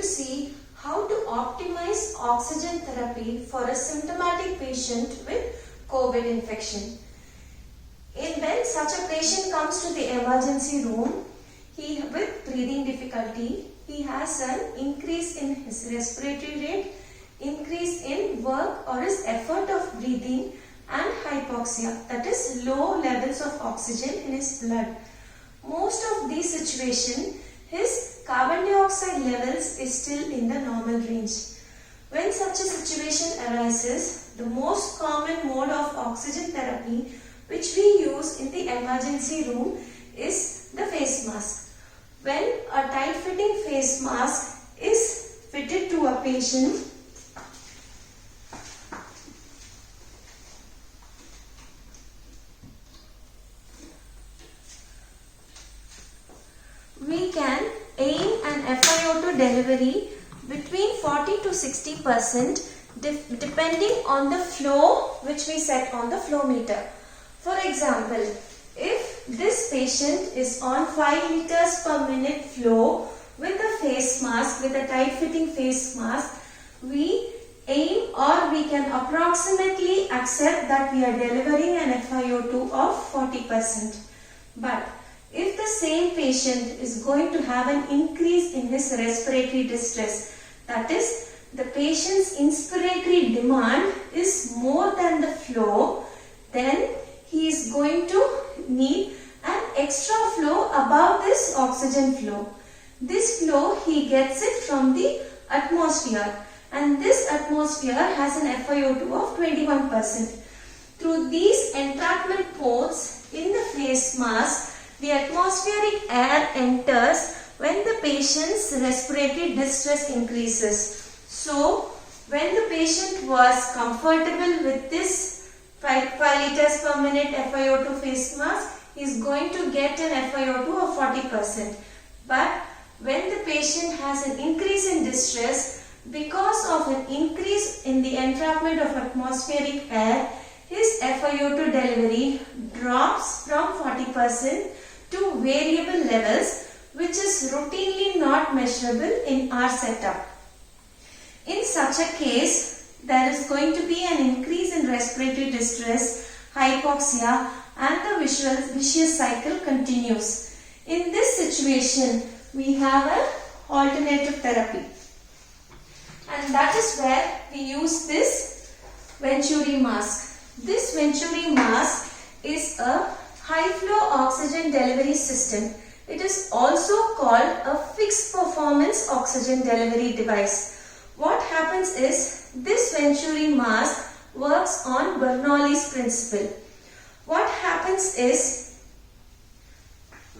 to see how to optimize oxygen therapy for a symptomatic patient with COVID infection. When such a patient comes to the emergency room, with breathing difficulty, he has an increase in his respiratory rate, increase in work or his effort of breathing, and hypoxia, that is low levels of oxygen in his blood. Most of these situations, his carbon dioxide levels is still in the normal range. When such a situation arises, the most common mode of oxygen therapy which we use in the emergency room is the face mask. When a tight-fitting face mask is fitted to a patient, we can aim an FiO2 delivery between 40 to 60% depending on the flow which we set on the flow meter. For example, if this patient is on 5 liters per minute flow with a face mask, with a tight-fitting face mask, we aim or we can approximately accept that we are delivering an FiO2 of 40%. But if the same patient is going to have an increase in his respiratory distress, that is, the patient's inspiratory demand is more than the flow, then he is going to need an extra flow above this oxygen flow. This flow he gets it from the atmosphere, and this atmosphere has an FiO2 of 21%. Through these entrapment ports in the face mask, the atmospheric air enters when the patient's respiratory distress increases. So, when the patient was comfortable with this 5 liters per minute FiO2 face mask, he is going to get an FiO2 of 40%. But when the patient has an increase in distress because of an increase in the entrapment of atmospheric air, his FiO2 delivery drops from 40% to variable levels, which is routinely not measurable in our setup. In such a case, there is going to be an increase in respiratory distress, hypoxia, and the vicious cycle continues. In this situation, we have an alternative therapy, and that is where we use this Venturi mask. This Venturi mask is a high flow oxygen delivery system. It is also called a fixed performance oxygen delivery device. What happens is this Venturi mask works on Bernoulli's principle. What happens is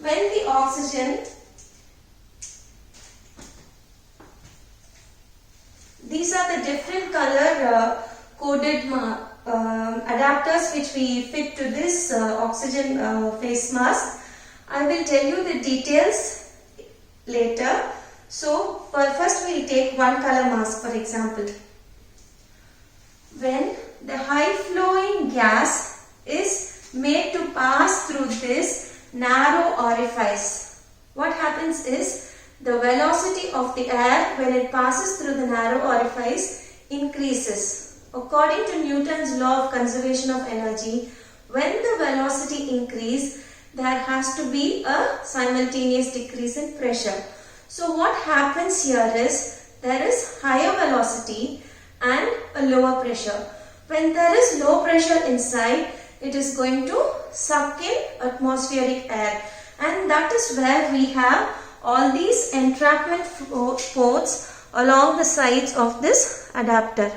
when the oxygen, these are the different color coded adapters which we fit to this oxygen face mask. I will tell you the details later. So, first we will take one color mask for example. When the high flowing gas is made to pass through this narrow orifice, what happens is the velocity of the air when it passes through the narrow orifice increases. According to Newton's law of conservation of energy, when the velocity increases, there has to be a simultaneous decrease in pressure. So what happens here is there is higher velocity and a lower pressure. When there is low pressure inside, it is going to suck in atmospheric air, and that is where we have all these entrapment ports along the sides of this adapter.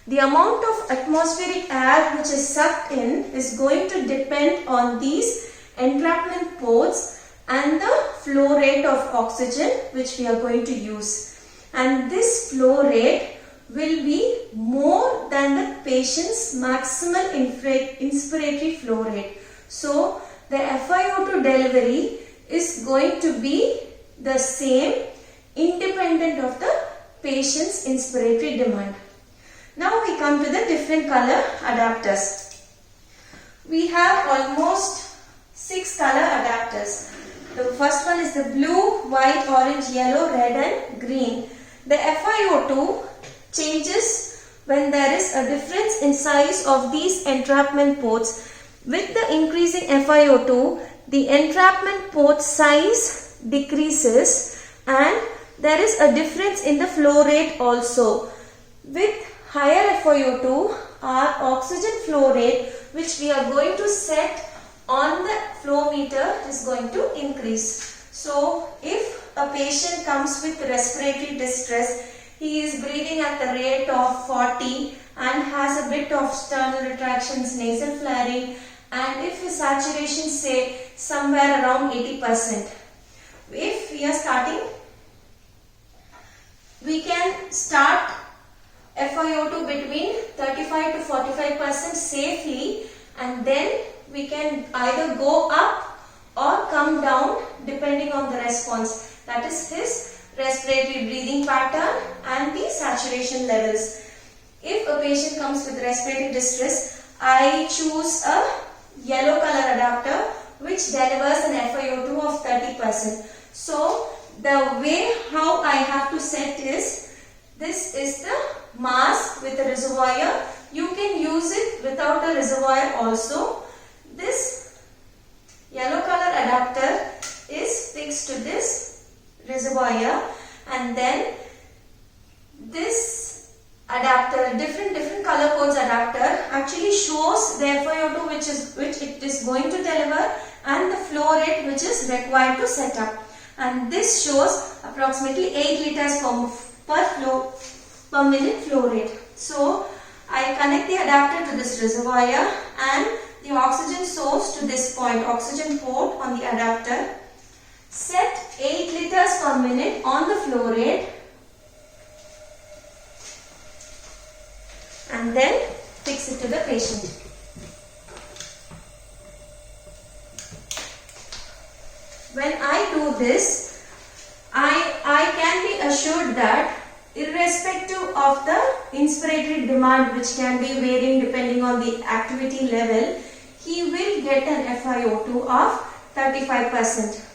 The amount of atmospheric air which is sucked in is going to depend on these entrapment ports and the flow rate of oxygen which we are going to use. And this flow rate will be more than the patient's maximal inspiratory flow rate. So, the FiO2 delivery is going to be the same independent of the patient's inspiratory demand. Now we come to the different color adapters. We have almost 6 color adapters. The first one is the blue, white, orange, yellow, red and green. The FiO2 changes when there is a difference in size of these entrapment ports. With the increasing FiO2, the entrapment port size decreases and there is a difference in the flow rate also. With higher FiO2, our oxygen flow rate, which we are going to set on the flow meter, is going to increase. So, if a patient comes with respiratory distress, he is breathing at the rate of 40 and has a bit of sternal retractions, nasal flaring, and if his saturation say somewhere around 80%. If we are starting, we can start FiO2 between 35 to 45% safely, and then we can either go up or come down depending on the response. That is his respiratory breathing pattern and the saturation levels. If a patient comes with respiratory distress, I choose a yellow color adapter which delivers an FiO2 of 30%. So the way how I have to set is, this is the mask with a reservoir. You can use it without a reservoir also. This yellow color adapter is fixed to this reservoir, and then this adapter, different color codes adapter, actually shows the FiO2 which it is going to deliver and the flow rate which is required to set up. And this shows approximately 8 liters per minute flow rate. So I connect the adapter to this reservoir and the oxygen source to this point, oxygen port on the adapter. Set 8 liters per minute on the flow rate, and then fix it to the patient. When I do this, I can be assured that irrespective of the inspiratory demand, which can be varying depending on the activity level, he will get an FiO2 of 35%.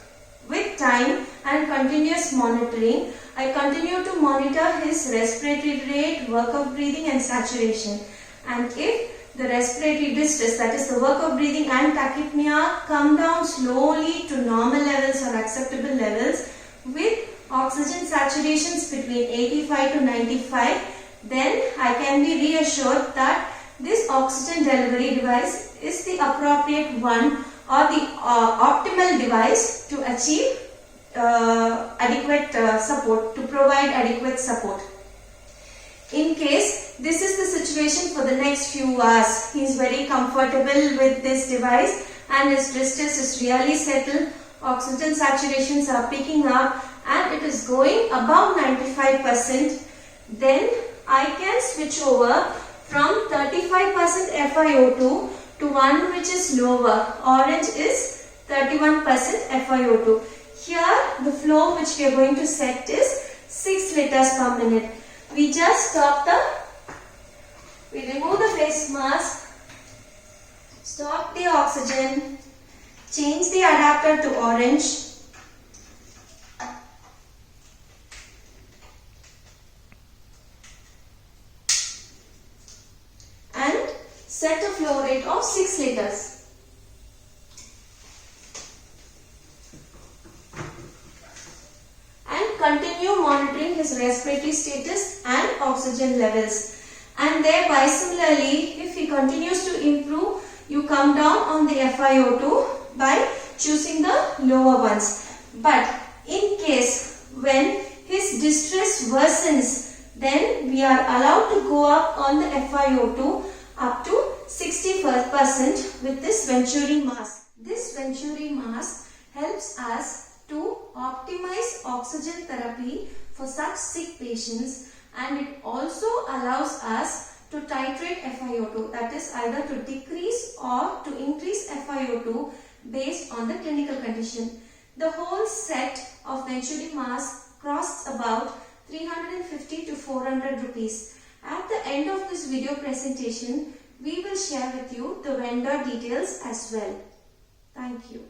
With time and continuous monitoring, I continue to monitor his respiratory rate, work of breathing and saturation. And if the respiratory distress, that is the work of breathing and tachypnea, come down slowly to normal levels or acceptable levels with oxygen saturations between 85 to 95, then I can be reassured that this oxygen delivery device is the appropriate one or the optimal device to achieve adequate support, to provide adequate support. In case this is the situation for the next few hours, he is very comfortable with this device and his distress is really settled, oxygen saturations are picking up and it is going above 95%, then I can switch over from 35% FiO2 to one which is lower. Orange is 31% FiO2. Here the flow which we are going to set is 6 liters per minute. We just we remove the face mask, stop the oxygen, change the adapter to orange, and set a flow rate of 6 liters. And continue monitoring his respiratory status and oxygen levels. And thereby, similarly, if he continues to improve, you come down on the FiO2 by choosing the lower ones. But in case when his distress worsens, then we are allowed to go up on the FiO2 up to 60% with this Venturi mask. This Venturi mask helps us to optimize oxygen therapy for such sick patients, and it also allows us to titrate FiO2, that is either to decrease or to increase FiO2 based on the clinical condition. The whole set of Venturi mask costs about 350 to 400 rupees. At the end of this video presentation, we will share with you the vendor details as well. Thank you.